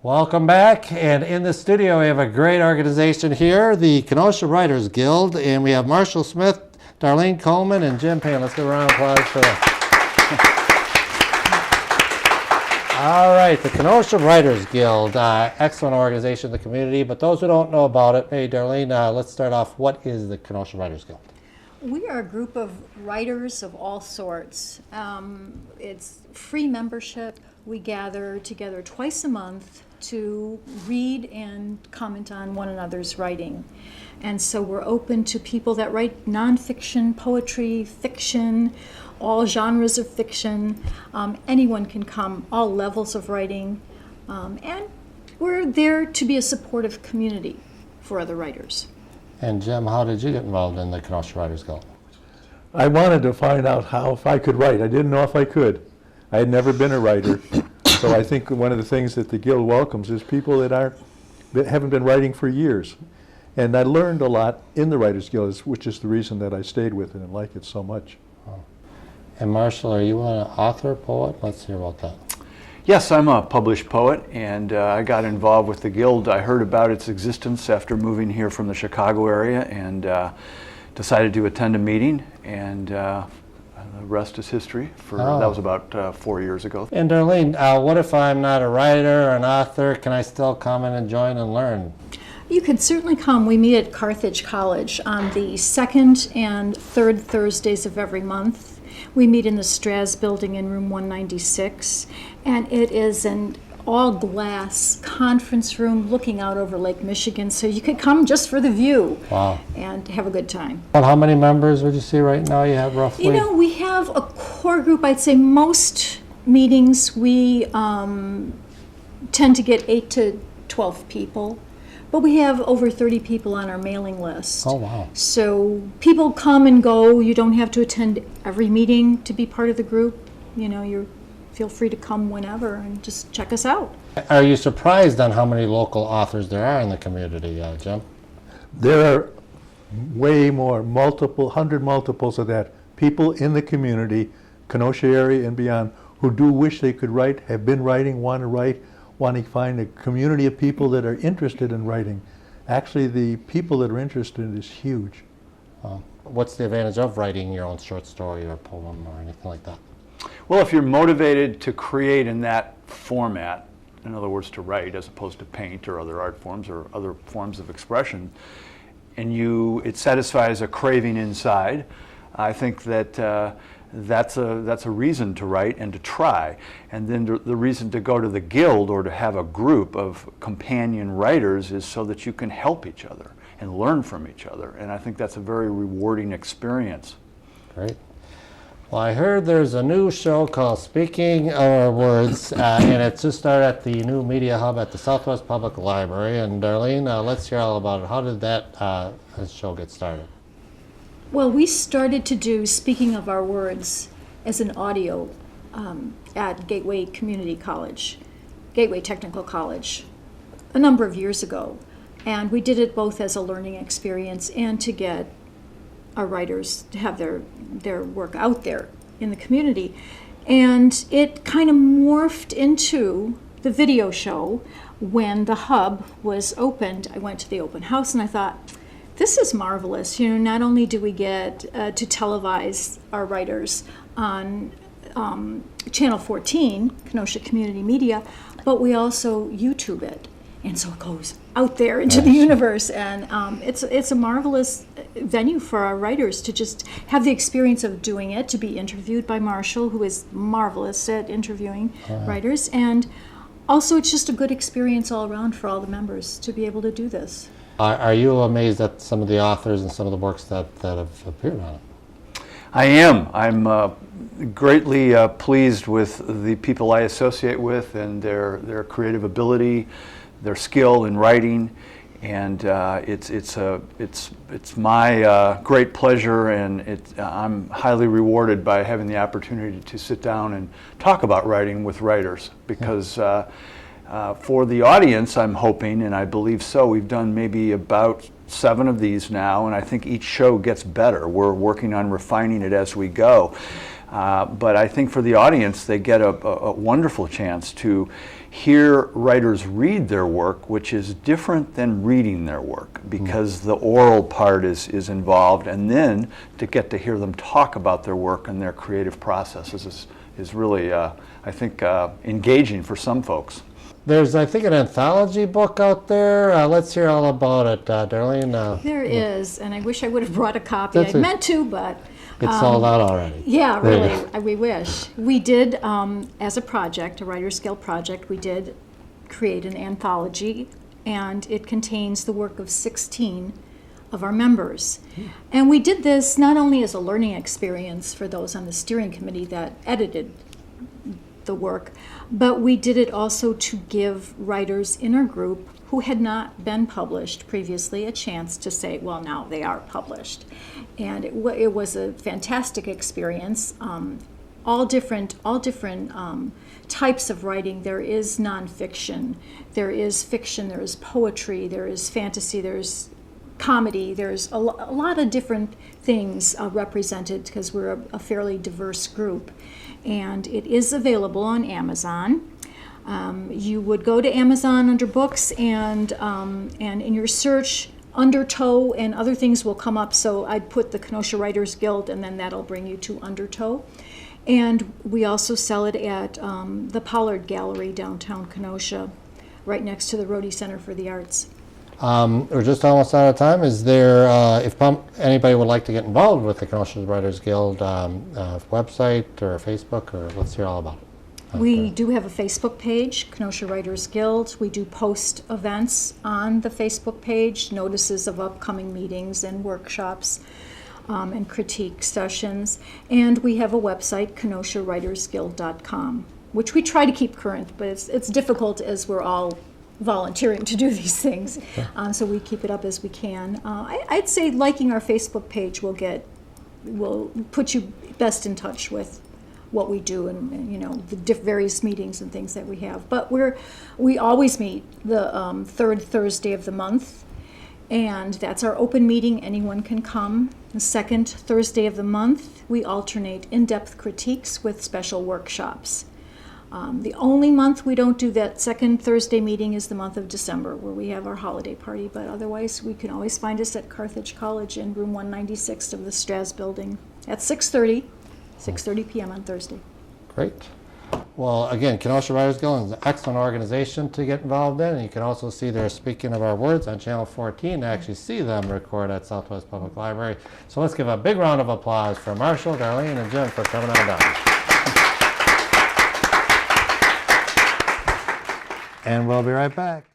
Welcome back, and in the studio we have a great organization here, the Kenosha Writers Guild, and we have Marshall Smith, Darleen Coleman, and Jim Payne. Let's give a round of applause for them. All right, the Kenosha Writers Guild, excellent organization in the community, but those who don't know about it, hey Darleen, let's start off. What is the Kenosha Writers Guild? We are a group of writers of all sorts. It's free membership. We gather together twice a month to read and comment on one another's writing. And so we're open to people that write nonfiction, poetry, fiction, all genres of fiction. Anyone can come, all levels of writing. And we're there to be a supportive community for other writers. And Jim, how did you get involved in the Kenosha Writers Guild? I wanted to find out if I could write. I didn't know if I could. I had never been a writer. So I think one of the things that the Guild welcomes is people that haven't been writing for years. And I learned a lot in the Writers Guild, which is the reason that I stayed with it and like it so much. Oh. And Marshall, are you an author, poet? Let's hear about that. Yes, I'm a published poet, and I got involved with the Guild. I heard about its existence after moving here from the Chicago area, and decided to attend a meeting, and the rest is history. That was about 4 years ago. And Darleen, what if I'm not a writer or an author? Can I still come in and join and learn? You can certainly come. We meet at Carthage College on the second and third Thursdays of every month. We meet in the Straz building in room 196, and it is an all-glass conference room looking out over Lake Michigan, so you could come just for the view. Wow. And have a good time. Well, how many members would you say right now you have roughly? You know, we have a core group. I'd say most meetings we tend to get 8 to 12 people, but we have over 30 people on our mailing list. Oh, wow. So people come and go. You don't have to attend every meeting to be part of the group. You know, you feel free to come whenever and just check us out. Are you surprised on how many local authors there are in the community, Jim? There are way more, 100 multiples of that. People in the community, Kenosha area and beyond, who do wish they could write, have been writing, want to find a community of people that are interested in writing. Actually, the people that are interested is huge. What's the advantage of writing your own short story or poem or anything like that? Well, if you're motivated to create in that format, in other words, to write as opposed to paint or other art forms or other forms of expression, and it satisfies a craving inside, I think that that's a reason to write and to try. And then the reason to go to the Guild or to have a group of companion writers is so that you can help each other and learn from each other. And I think that's a very rewarding experience. Great. Well, I heard there's a new show called Speaking Our Words, and it just started at the new media hub at the Southwest Public Library. And Darleen, let's hear all about it. How did that show get started? Well, we started to do Speaking of Our Words as an audio at Gateway Community College, Gateway Technical College, a number of years ago. And we did it both as a learning experience and to get our writers to have their work out there in the community. And it kind of morphed into the video show. When the hub was opened, I went to the open house and I thought, this is marvelous. You know, not only do we get to televise our writers on Channel 14, Kenosha Community Media, but we also YouTube it. And so it goes out there into the universe, and it's a marvelous venue for our writers to just have the experience of doing it, to be interviewed by Marshall, who is marvelous at interviewing writers, and also it's just a good experience all around for all the members to be able to do this. Are you amazed at some of the authors and some of the works that have appeared on it? I am. I'm greatly pleased with the people I associate with and their creative ability, their skill in writing, and it's my great pleasure, and I'm highly rewarded by having the opportunity to sit down and talk about writing with writers, because for the audience, I'm hoping, and I believe so, we've done maybe about 7 of these now, and I think each show gets better. We're working on refining it as we go. But I think for the audience, they get a wonderful chance to hear writers read their work, which is different than reading their work, because the oral part is involved, and then to get to hear them talk about their work and their creative processes is really, I think, engaging for some folks. There's, I think, an anthology book out there. Let's hear all about it, Darleen. There is, and I wish I would have brought a copy. That's I a- meant to, but It's sold out already. yeah, There you really, we wish. We did, as a project, a Writers Guild project, we did create an anthology, and it contains the work of 16 of our members. And we did this not only as a learning experience for those on the steering committee that edited the work, but we did it also to give writers in our group who had not been published previously a chance to say, well, now they are published. And it was a fantastic experience. All different types of writing. There is nonfiction, there is fiction, there is poetry, there is fantasy, there's comedy, there's a lot of different things represented, because we're a fairly diverse group. And it is available on Amazon. You would go to Amazon under books, and in your search, Undertow and other things will come up. So I'd put the Kenosha Writers Guild, and then that'll bring you to Undertow. And we also sell it at the Pollard Gallery downtown Kenosha, right next to the Rhodey Center for the Arts. We're just almost out of time. Is there, if anybody would like to get involved with the Kenosha Writers Guild website or Facebook, or let's hear all about it? We do have a Facebook page, Kenosha Writers Guild. We do post events on the Facebook page, notices of upcoming meetings and workshops and critique sessions. And we have a website, KenoshaWritersGuild.com, which we try to keep current, but it's difficult as we're all volunteering to do these things. So we keep it up as we can. I'd say liking our Facebook page will put you best in touch with what we do, and you know, the various meetings and things that we have. But we always meet the third Thursday of the month, and that's our open meeting. Anyone can come. The second Thursday of the month, we alternate in-depth critiques with special workshops. The only month we don't do that second Thursday meeting is the month of December, where we have our holiday party. But otherwise, we can always find us at Carthage College in room 196 of the Straz building at 6:30 p.m. on Thursday. Great. Well, again, Kenosha Writers Guild is an excellent organization to get involved in, and you can also see their Speaking of Our Words on Channel 14 to actually see them record at Southwest Public Library. So let's give a big round of applause for Marshall, Darleen, and Jim for coming on down. And we'll be right back.